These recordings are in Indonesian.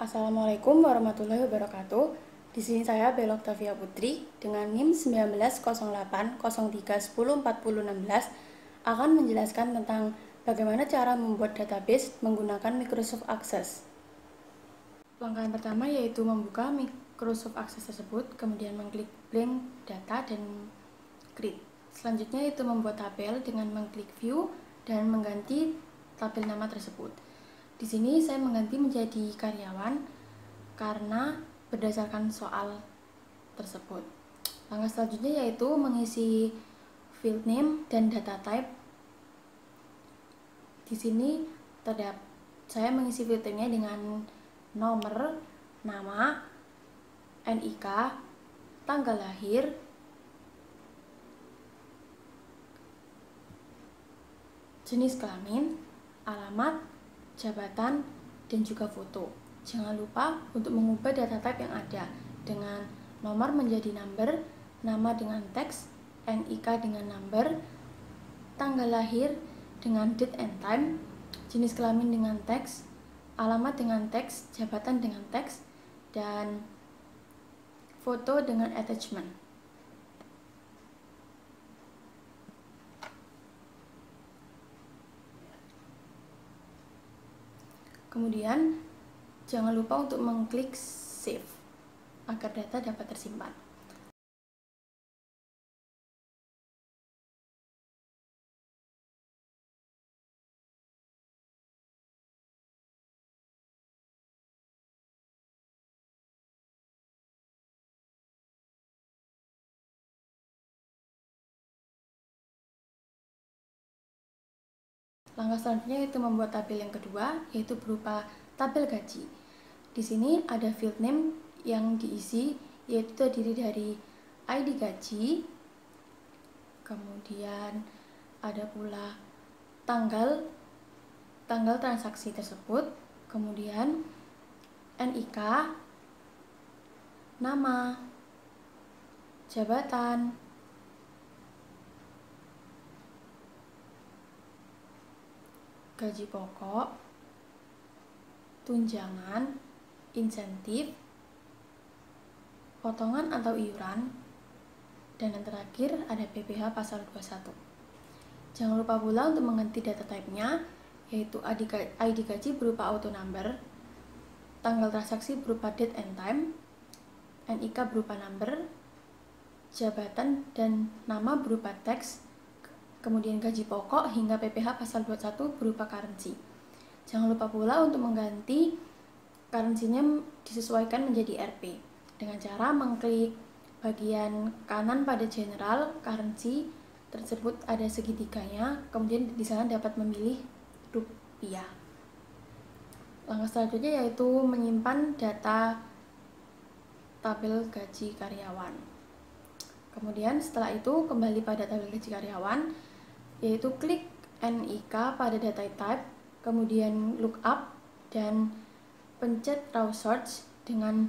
Assalamualaikum warahmatullahi wabarakatuh. Di sini saya Bella Octavia Putri dengan NIM 190803104016 akan menjelaskan tentang bagaimana cara membuat database menggunakan Microsoft Access. Langkah yang pertama yaitu membuka Microsoft Access tersebut, kemudian mengklik blank data dan create. Selanjutnya yaitu membuat tabel dengan mengklik view dan mengganti tabel nama tersebut. Di sini saya mengganti menjadi karyawan karena berdasarkan soal tersebut. Langkah selanjutnya yaitu mengisi field name dan data type. Di sini saya mengisi field name-nya dengan nomor, nama, NIK, tanggal lahir, jenis kelamin, alamat, jabatan, dan juga foto. Jangan lupa untuk mengubah data type yang ada dengan nomor menjadi number, nama dengan teks, NIK dengan number, tanggal lahir dengan date and time, jenis kelamin dengan teks, alamat dengan teks, jabatan dengan teks, dan foto dengan attachment. Kemudian, jangan lupa untuk mengklik save agar data dapat tersimpan. Langkah selanjutnya yaitu membuat tabel yang kedua, yaitu berupa tabel gaji. Di sini ada field name yang diisi, yaitu terdiri dari ID gaji, kemudian ada pula tanggal transaksi tersebut, kemudian NIK, nama, jabatan, gaji pokok, tunjangan, insentif, potongan atau iuran, dan yang terakhir ada PPh pasal 21. Jangan lupa pula untuk mengganti data type-nya, yaitu ID gaji berupa auto number, tanggal transaksi berupa date and time, NIK berupa number, jabatan dan nama berupa teks, kemudian gaji pokok hingga PPh pasal 21 berupa currency. Jangan lupa pula untuk mengganti currency-nya disesuaikan menjadi Rp dengan cara mengklik bagian kanan pada general currency tersebut ada segitiganya, kemudian di sana dapat memilih rupiah. Langkah selanjutnya yaitu menyimpan data tabel gaji karyawan. Kemudian setelah itu kembali pada tabel gaji karyawan, yaitu klik NIK pada data type, kemudian lookup dan pencet raw search dengan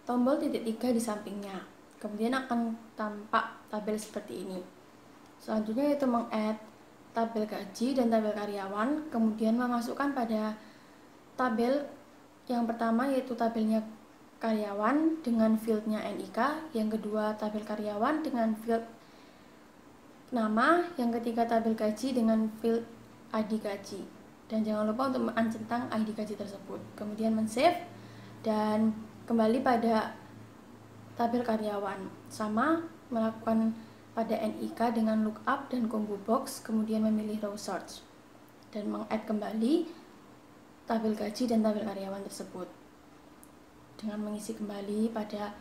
tombol titik 3 di sampingnya. Kemudian akan tampak tabel seperti ini. Selanjutnya yaitu meng-add tabel gaji dan tabel karyawan, kemudian memasukkan pada tabel yang pertama yaitu tabelnya karyawan dengan fieldnya NIK, yang kedua tabel karyawan dengan field nama, yang ketiga tabel gaji dengan field ID gaji. Dan jangan lupa untuk mencentang ID gaji tersebut. Kemudian men-save dan kembali pada tabel karyawan. Sama melakukan pada NIK dengan lookup dan combo box, kemudian memilih raw search dan meng-add kembali tabel gaji dan tabel karyawan tersebut dengan mengisi kembali pada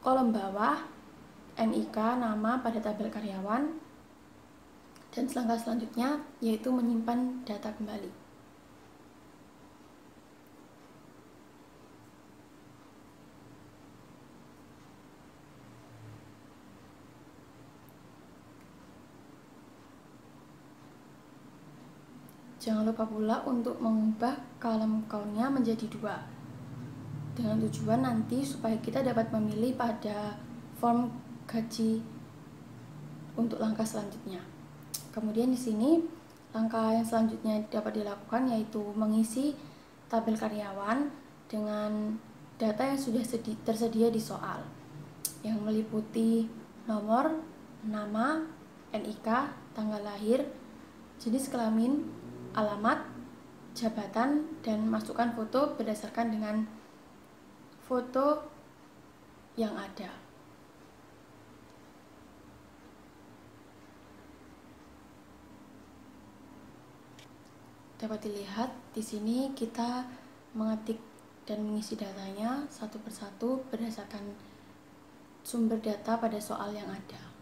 kolom bawah NIK, nama pada tabel karyawan, dan langkah selanjutnya yaitu menyimpan data kembali. Jangan lupa pula untuk mengubah kolom count-nya menjadi 2 dengan tujuan nanti supaya kita dapat memilih pada form gaji untuk langkah selanjutnya. Kemudian di sini langkah yang selanjutnya dapat dilakukan yaitu mengisi tabel karyawan dengan data yang sudah tersedia di soal, yang meliputi nomor, nama, NIK, tanggal lahir, jenis kelamin, alamat, jabatan, dan masukkan foto berdasarkan dengan foto yang ada. Dapat dilihat di sini kita mengetik dan mengisi datanya satu persatu berdasarkan sumber data pada soal yang ada.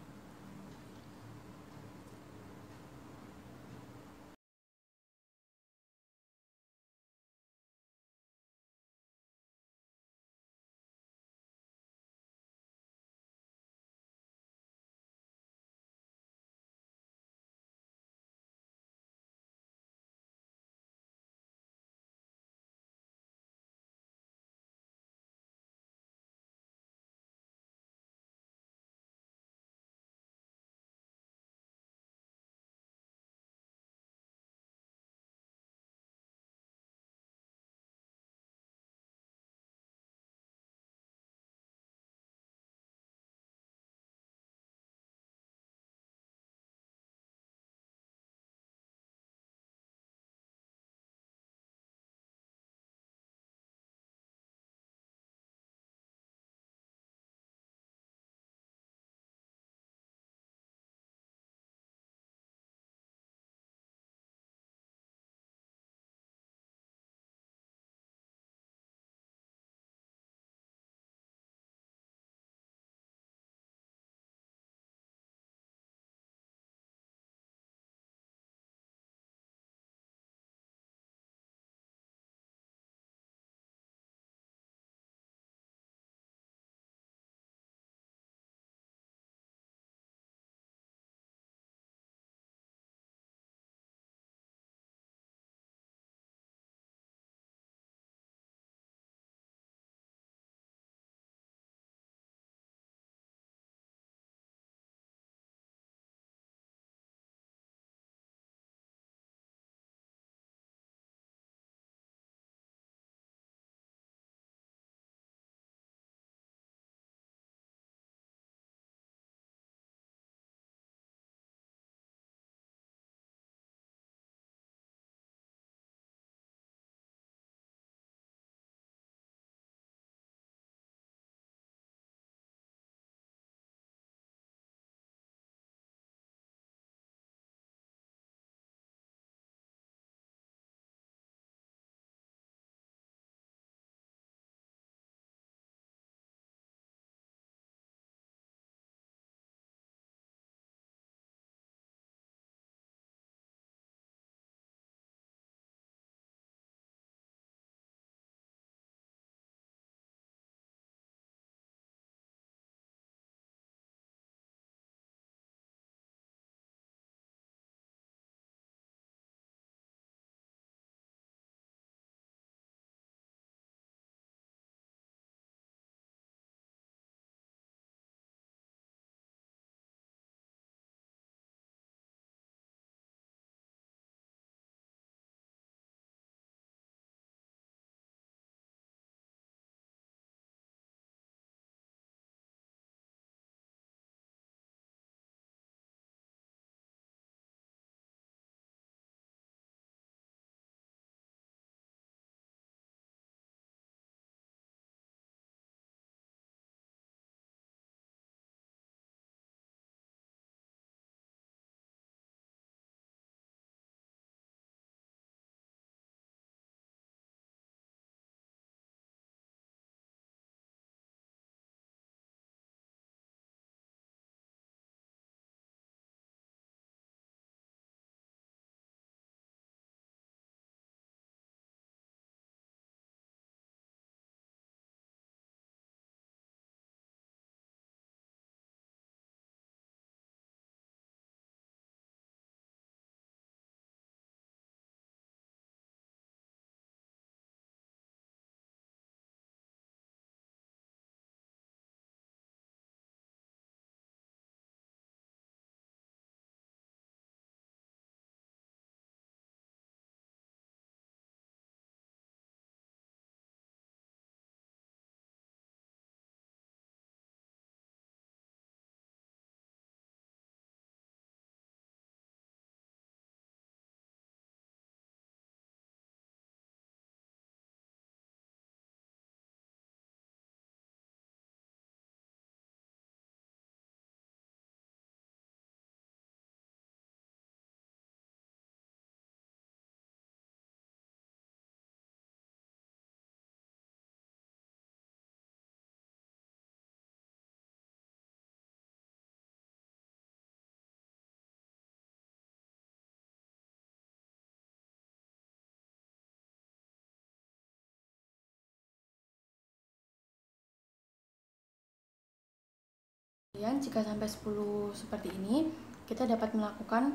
Kemudian jika sampai 10 seperti ini, kita dapat melakukan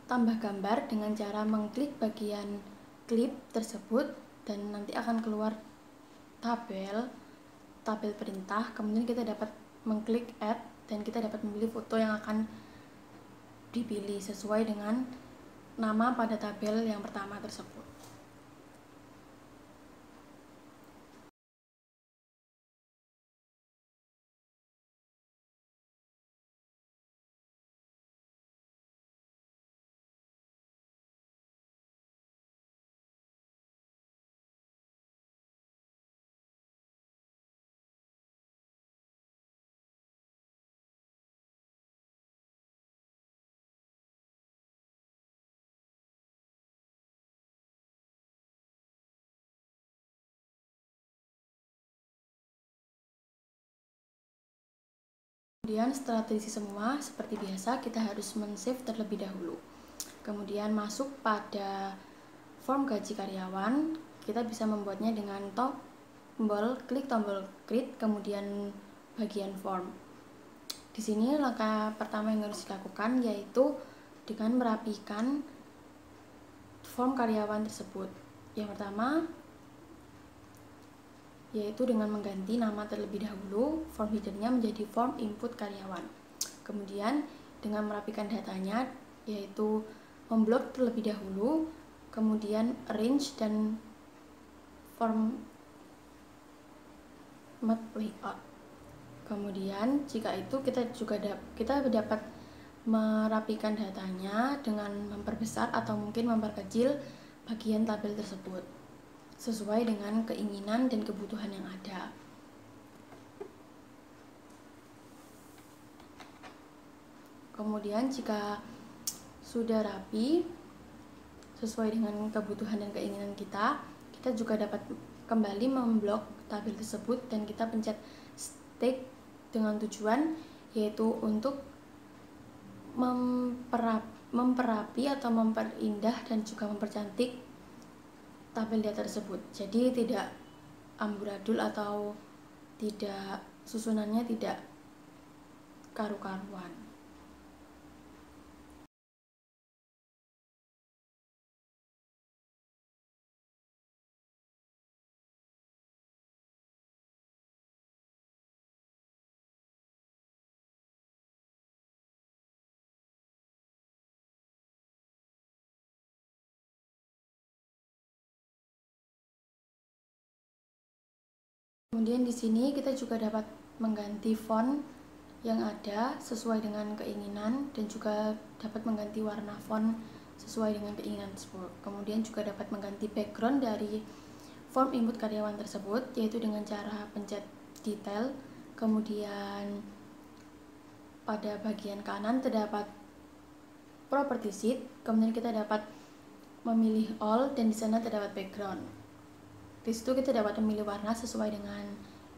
tambah gambar dengan cara mengklik bagian klip tersebut dan nanti akan keluar tabel perintah. Kemudian kita dapat mengklik add dan kita dapat memilih foto yang akan dipilih sesuai dengan nama pada tabel yang pertama tersebut. Kemudian setelah terisi semua, seperti biasa kita harus men-save terlebih dahulu. Kemudian masuk pada form gaji karyawan, kita bisa membuatnya dengan klik tombol create, kemudian bagian form. Di sini langkah pertama yang harus dilakukan yaitu dengan merapikan form karyawan tersebut. Yang pertama yaitu dengan mengganti nama terlebih dahulu, form headernya menjadi form input karyawan. Kemudian dengan merapikan datanya yaitu memblok terlebih dahulu, kemudian arrange dan format layout. Kemudian jika itu kita dapat merapikan datanya dengan memperbesar atau mungkin memperkecil bagian tabel tersebut sesuai dengan keinginan dan kebutuhan yang ada. Kemudian jika sudah rapi sesuai dengan kebutuhan dan keinginan kita juga dapat kembali memblok tabel tersebut dan kita pencet stick dengan tujuan yaitu untuk memperapi atau memperindah dan juga mempercantik tabel data tersebut. Jadi tidak amburadul atau tidak susunannya tidak karu-karuan. Kemudian di sini kita juga dapat mengganti font yang ada sesuai dengan keinginan dan juga dapat mengganti warna font sesuai dengan keinginan tersebut. Kemudian juga dapat mengganti background dari form input karyawan tersebut yaitu dengan cara pencet detail. Kemudian pada bagian kanan terdapat property sheet, kemudian kita dapat memilih all dan di sana terdapat background. Di situ kita dapat memilih warna sesuai dengan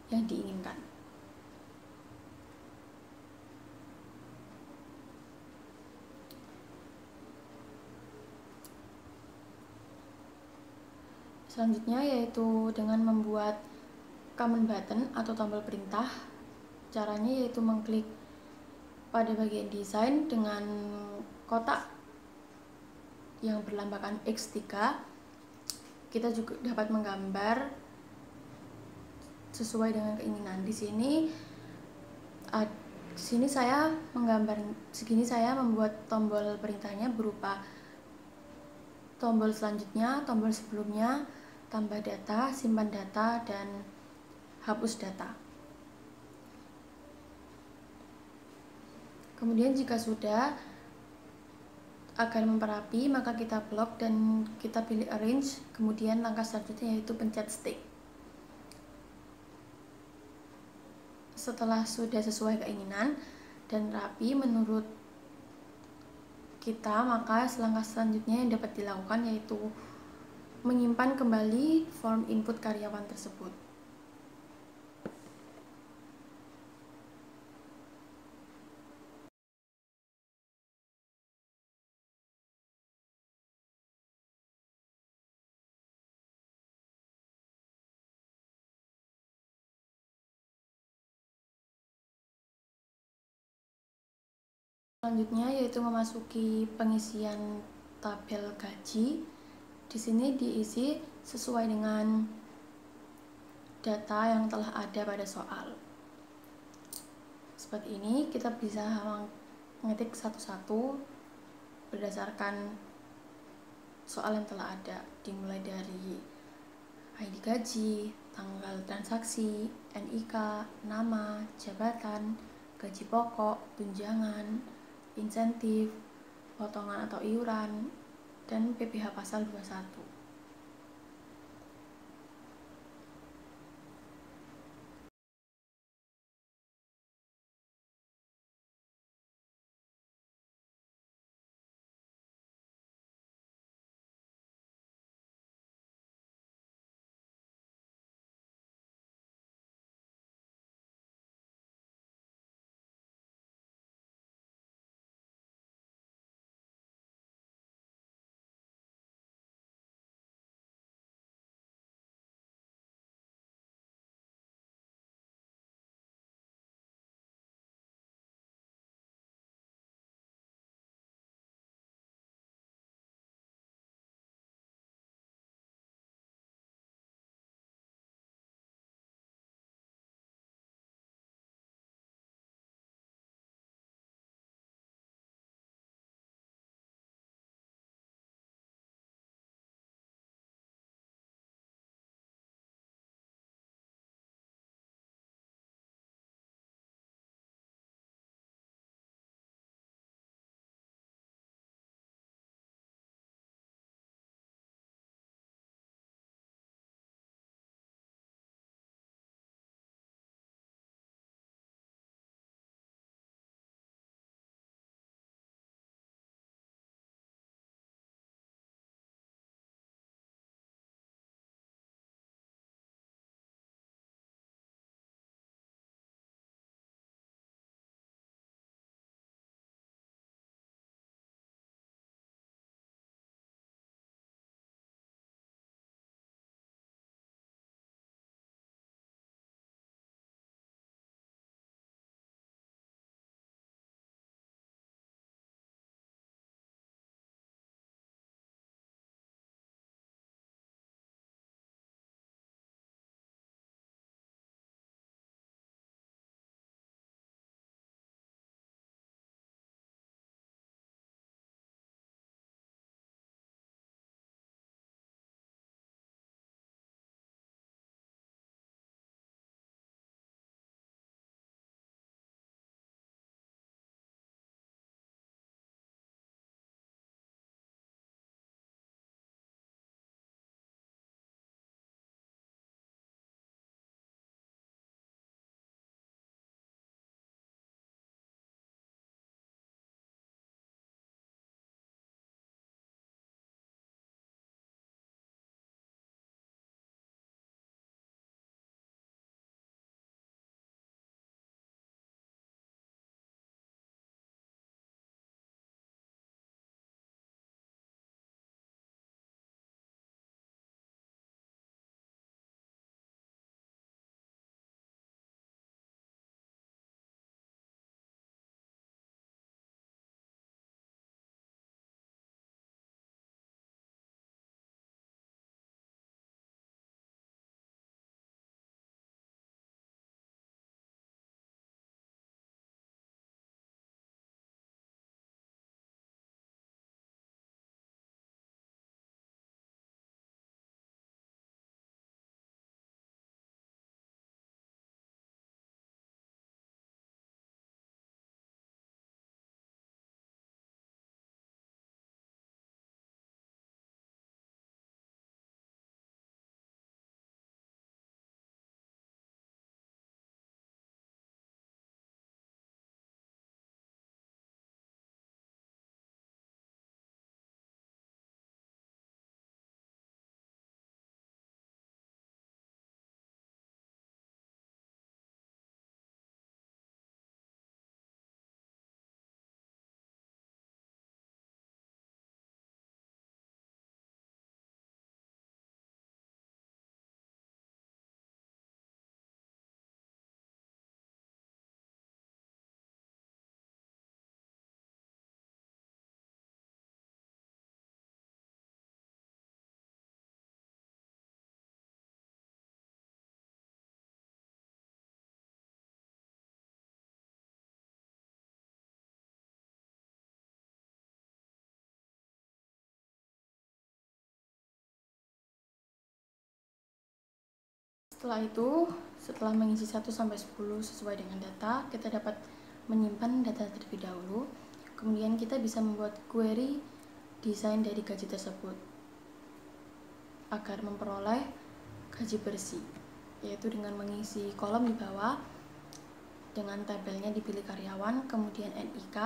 yang diinginkan. Selanjutnya yaitu dengan membuat command button atau tombol perintah. Caranya yaitu mengklik pada bagian desain dengan kotak yang berlambangkan X3. Kita juga dapat menggambar sesuai dengan keinginan. Di sini saya membuat tombol perintahnya berupa tombol selanjutnya, tombol sebelumnya, tambah data, simpan data, dan hapus data. Kemudian jika sudah agar memperapi, maka kita blok dan kita pilih arrange. Kemudian langkah selanjutnya yaitu pencet stick. Setelah sudah sesuai keinginan dan rapi menurut kita, maka langkah selanjutnya yang dapat dilakukan yaitu menyimpan kembali form input karyawan tersebut. Selanjutnya yaitu memasuki pengisian tabel gaji. Di sini diisi sesuai dengan data yang telah ada pada soal. Seperti ini, kita bisa mengetik satu-satu berdasarkan soal yang telah ada, dimulai dari ID gaji, tanggal transaksi, NIK, nama, jabatan, gaji pokok, tunjangan, insentif, potongan atau iuran, dan PPh pasal 21. Setelah itu, setelah mengisi 1-10 sesuai dengan data, kita dapat menyimpan data terlebih dahulu. Kemudian kita bisa membuat query desain dari gaji tersebut agar memperoleh gaji bersih, yaitu dengan mengisi kolom di bawah dengan tabelnya dipilih karyawan, kemudian NIK,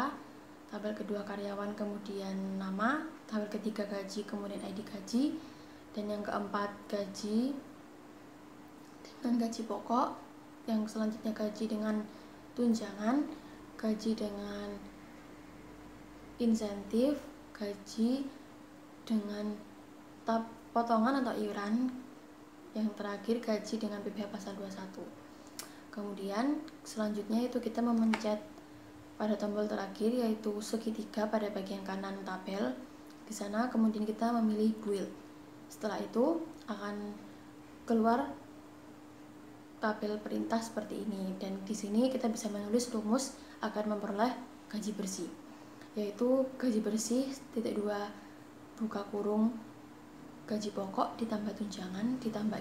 tabel kedua karyawan, kemudian nama, tabel ketiga gaji, kemudian ID gaji, dan yang keempat gaji dengan gaji pokok, yang selanjutnya gaji dengan tunjangan, gaji dengan insentif, gaji dengan potongan atau iuran, yang terakhir gaji dengan PPh pasal 21. Kemudian selanjutnya itu kita memencet pada tombol terakhir, yaitu segitiga pada bagian kanan tabel. Di sana kemudian kita memilih build. Setelah itu akan keluar tabel perintah seperti ini, dan di sini kita bisa menulis rumus agar memperoleh gaji bersih, yaitu gaji bersih (2) buka kurung gaji pokok ditambah tunjangan ditambah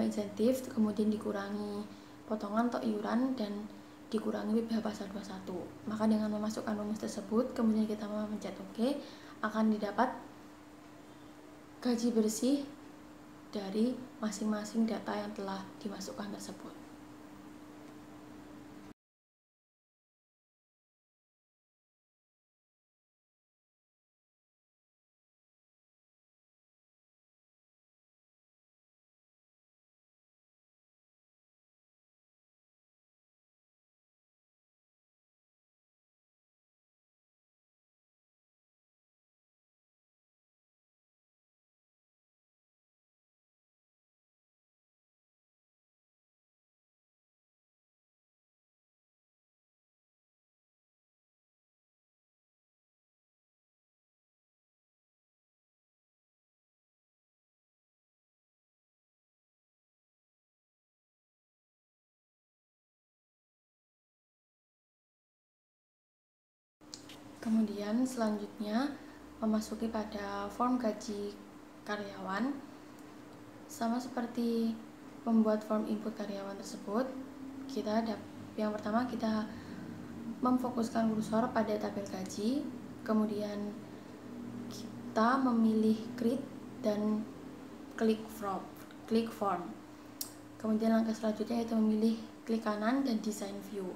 insentif, kemudian dikurangi potongan atau iuran dan dikurangi PPh pasal 21. Maka dengan memasukkan rumus tersebut, kemudian kita memencet OK, akan didapat gaji bersih dari masing-masing data yang telah dimasukkan tersebut. Kemudian selanjutnya memasuki pada form gaji karyawan. Sama seperti membuat form input karyawan tersebut, yang pertama kita memfokuskan kursor pada tabel gaji, kemudian kita memilih create dan klik form. Kemudian langkah selanjutnya yaitu memilih klik kanan dan design view.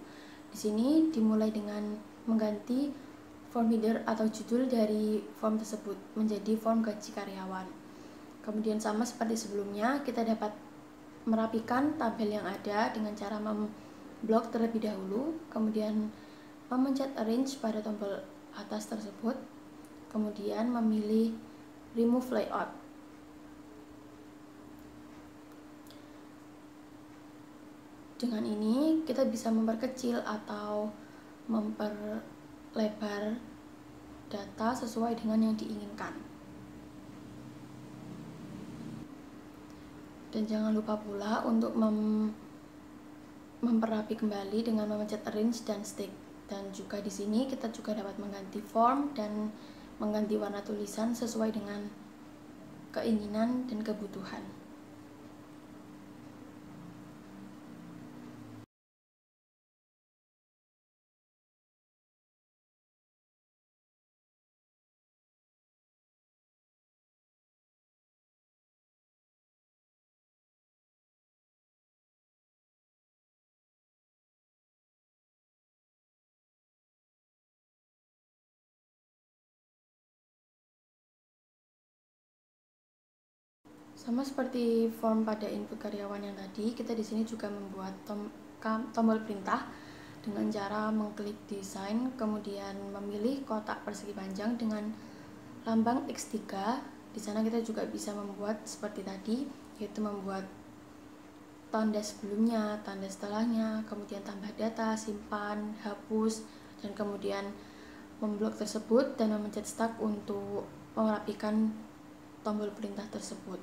Di sini dimulai dengan mengganti form header atau judul dari form tersebut menjadi form gaji karyawan. Kemudian sama seperti sebelumnya, kita dapat merapikan tabel yang ada dengan cara memblok terlebih dahulu, kemudian memencet arrange pada tombol atas tersebut, kemudian memilih remove layout. Dengan ini kita bisa memperkecil atau memperlebar data sesuai dengan yang diinginkan. Dan jangan lupa pula untuk memperrapi kembali dengan memencet arrange dan stick. Dan juga di sini kita juga dapat mengganti form dan mengganti warna tulisan sesuai dengan keinginan dan kebutuhan. Sama seperti form pada input karyawan yang tadi, kita di sini juga membuat tombol perintah dengan cara mengklik desain, kemudian memilih kotak persegi panjang dengan lambang X3. Di sana kita juga bisa membuat seperti tadi, yaitu membuat tanda sebelumnya, tanda setelahnya, kemudian tambah data, simpan, hapus, dan kemudian memblok tersebut dan memencet start untuk merapikan tombol perintah tersebut.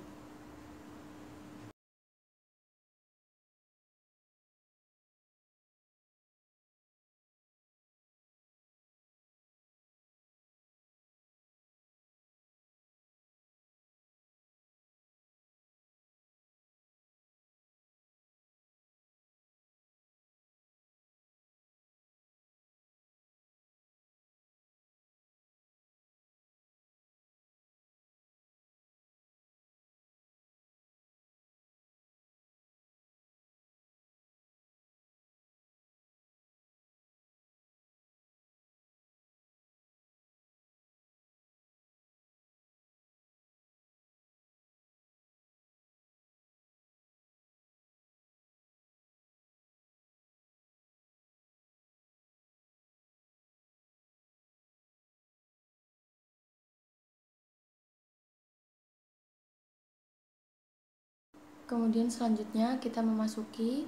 Kemudian selanjutnya kita memasuki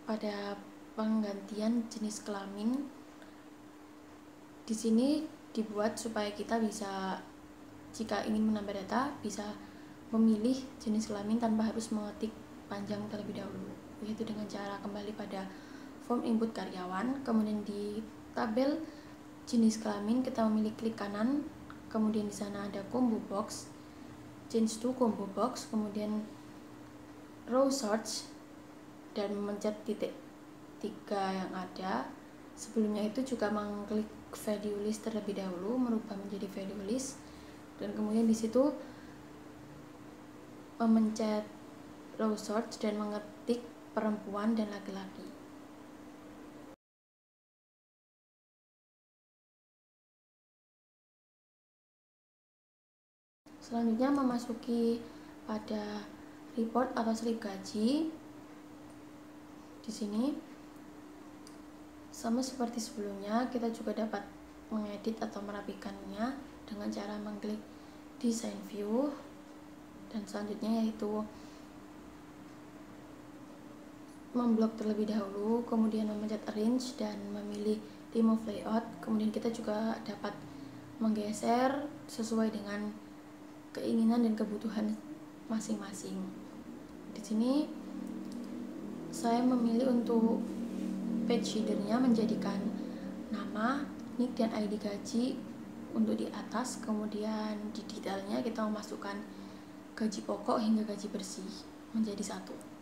pada penggantian jenis kelamin. Di sini dibuat supaya kita bisa, jika ingin menambah data, bisa memilih jenis kelamin tanpa harus mengetik panjang terlebih dahulu, yaitu dengan cara kembali pada form input karyawan. Kemudian di tabel jenis kelamin kita memilih klik kanan, kemudian di sana ada combo box, change to combo box, kemudian row search, dan memencet titik 3 yang ada. Sebelumnya itu juga mengklik value list terlebih dahulu, merubah menjadi value list, dan kemudian di situ memencet row search dan mengetik perempuan dan laki-laki. Selanjutnya memasuki pada report atau slip gaji. Di sini sama seperti sebelumnya, kita juga dapat mengedit atau merapikannya dengan cara mengklik design view, dan selanjutnya yaitu memblok terlebih dahulu, kemudian memencet arrange dan memilih remove layout. Kemudian kita juga dapat menggeser sesuai dengan keinginan dan kebutuhan masing-masing. Di sini saya memilih untuk page header-nya menjadikan nama, nick, dan ID gaji untuk di atas. Kemudian di detailnya kita memasukkan gaji pokok hingga gaji bersih menjadi satu.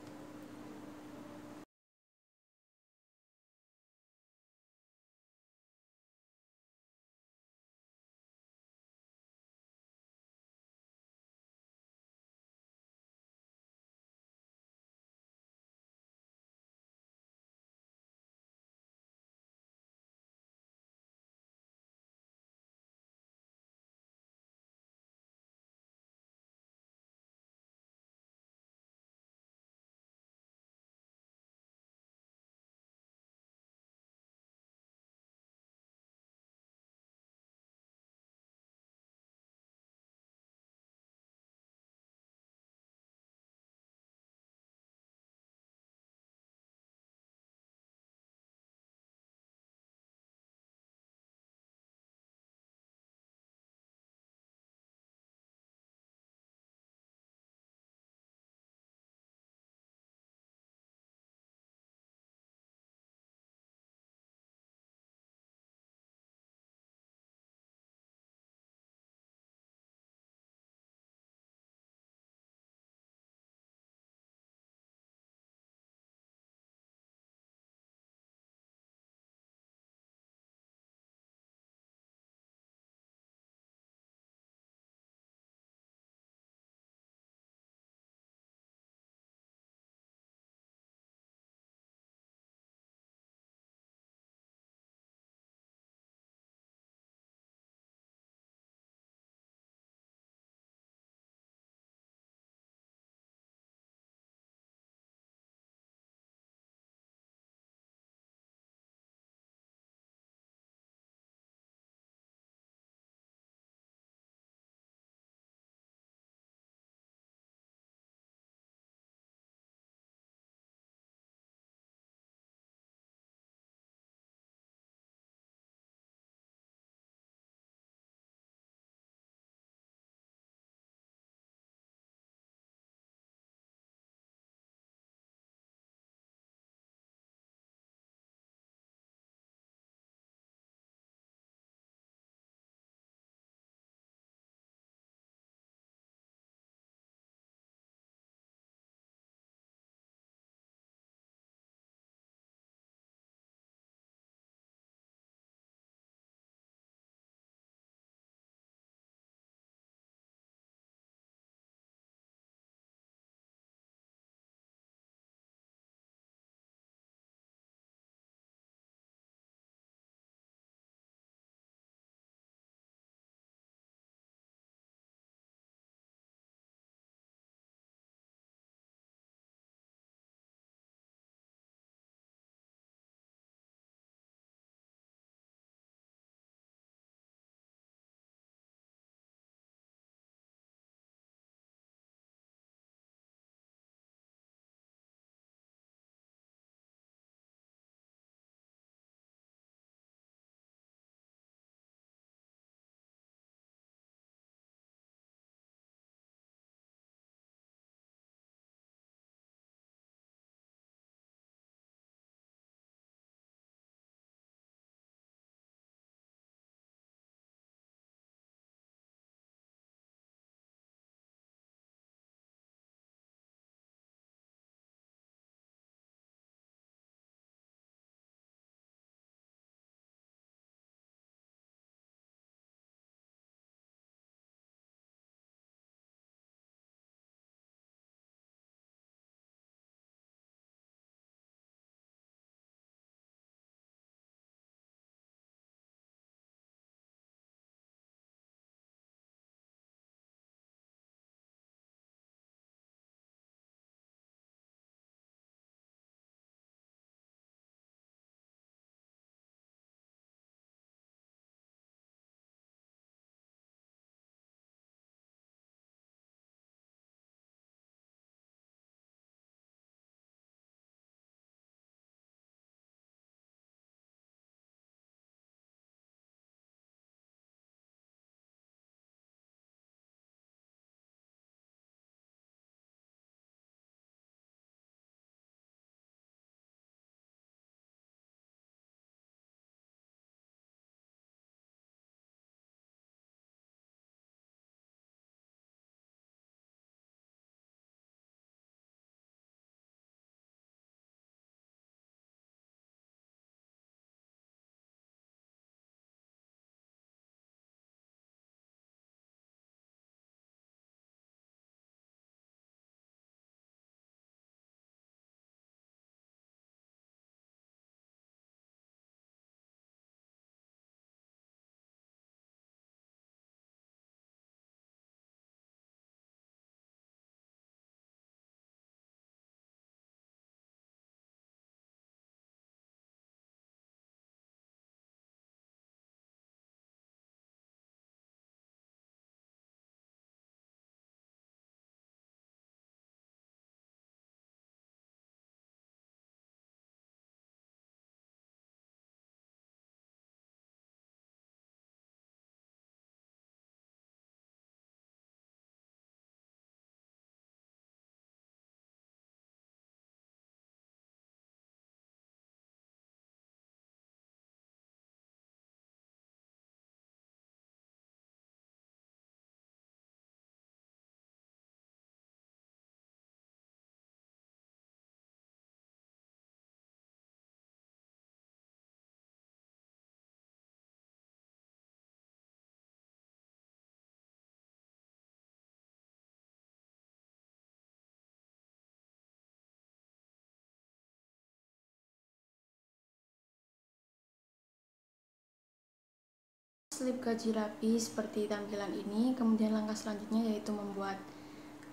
slip gaji rapi seperti tampilan ini, kemudian langkah selanjutnya yaitu membuat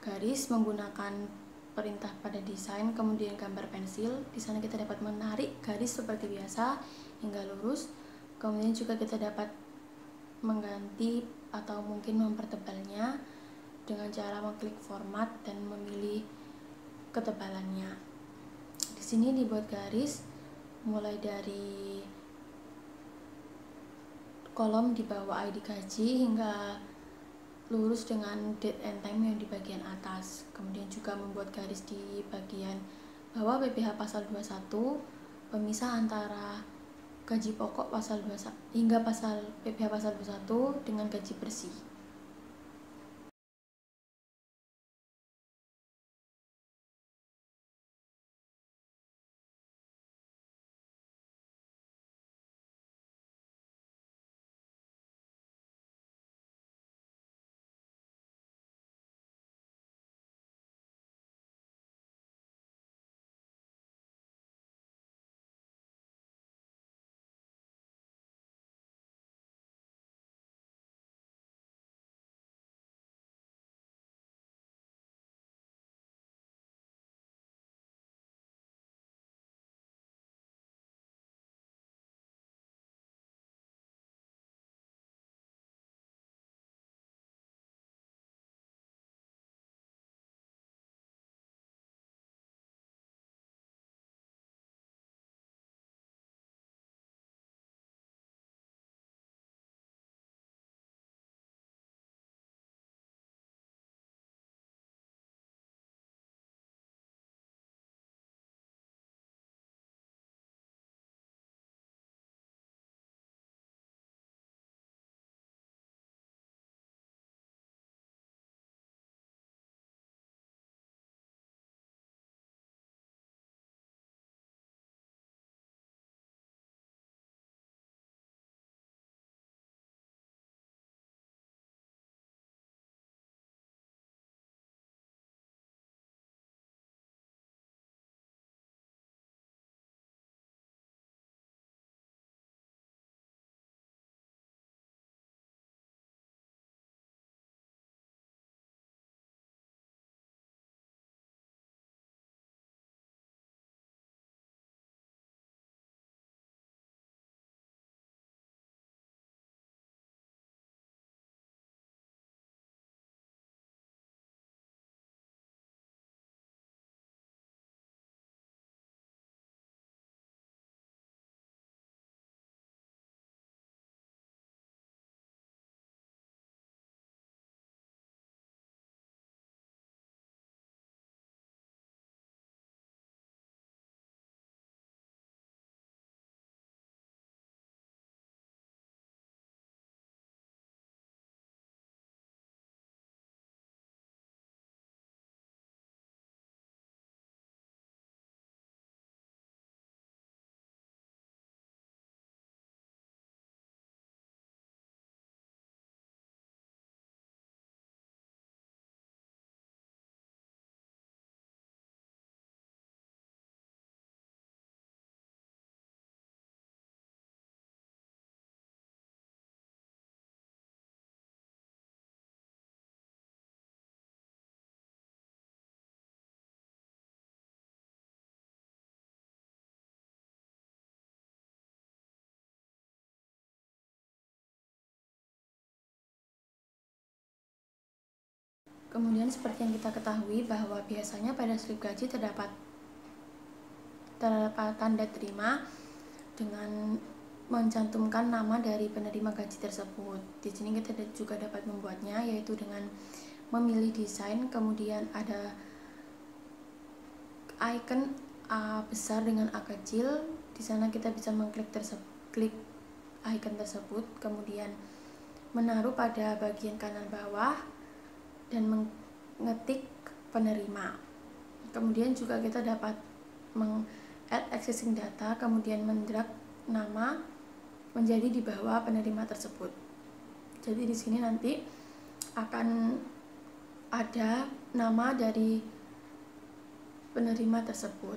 garis menggunakan perintah pada desain, kemudian gambar pensil. Di sana kita dapat menarik garis seperti biasa hingga lurus. Kemudian juga kita dapat mengganti atau mungkin mempertebalnya dengan cara mengklik format dan memilih ketebalannya. Di sini dibuat garis mulai dari kolom di bawah ID gaji hingga lurus dengan date and time yang di bagian atas. Kemudian juga membuat garis di bagian bawah PPh pasal 21, pemisah antara gaji pokok pasal 21 hingga pasal PPh pasal 21 dengan gaji bersih. Kemudian seperti yang kita ketahui bahwa biasanya pada slip gaji terdapat tanda terima dengan mencantumkan nama dari penerima gaji tersebut. Di sini kita juga dapat membuatnya, yaitu dengan memilih desain, kemudian ada icon A besar dengan A kecil. Di sana kita bisa mengklik klik icon tersebut, kemudian menaruh pada bagian kanan bawah dan mengetik penerima. Kemudian juga kita dapat add accessing data, kemudian mendrag nama menjadi di bawah penerima tersebut. Jadi di sini nanti akan ada nama dari penerima tersebut.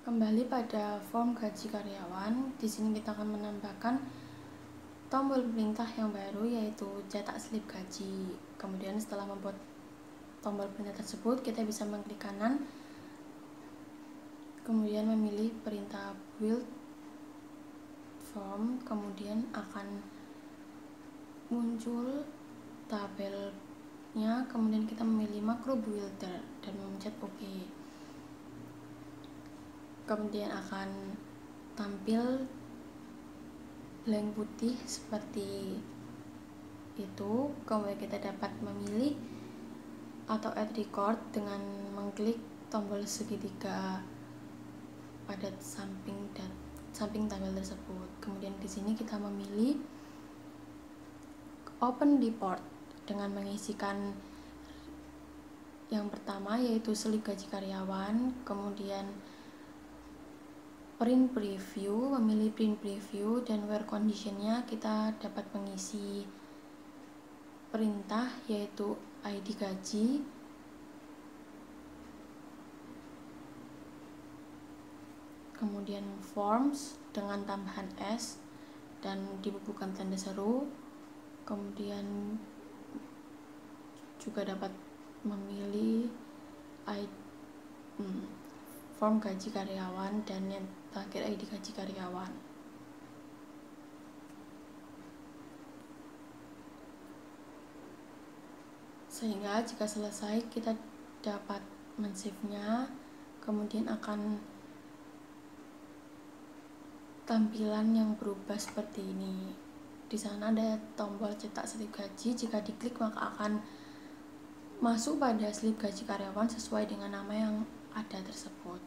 Kembali pada form gaji karyawan, di sini kita akan menambahkan tombol perintah yang baru, yaitu cetak slip gaji. Kemudian setelah membuat tombol perintah tersebut, kita bisa mengklik kanan, kemudian memilih perintah build form, kemudian akan muncul tabelnya, kemudian kita memilih makro builder dan memencet OK. Kemudian akan tampil blank putih seperti itu. Kemudian kita dapat memilih atau add record dengan mengklik tombol segitiga pada samping tabel tersebut. Kemudian di sini kita memilih open report dengan mengisikan yang pertama, yaitu slip gaji karyawan, kemudian print preview, memilih print preview, dan where conditionnya kita dapat mengisi perintah yaitu ID gaji, kemudian forms dengan tambahan S dan dibubuhkan tanda seru, kemudian juga dapat memilih form gaji karyawan dan yang terakhir ID gaji karyawan. Sehingga jika selesai kita dapat men-save-nya, kemudian akan tampilan yang berubah seperti ini. Di sana ada tombol cetak slip gaji, jika diklik maka akan masuk pada slip gaji karyawan sesuai dengan nama yang ada tersebut.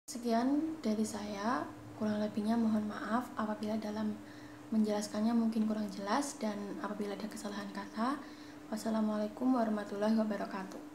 Sekian dari saya, kurang lebihnya mohon maaf apabila dalam menjelaskannya mungkin kurang jelas dan apabila ada kesalahan kata. Wassalamualaikum warahmatullahi wabarakatuh.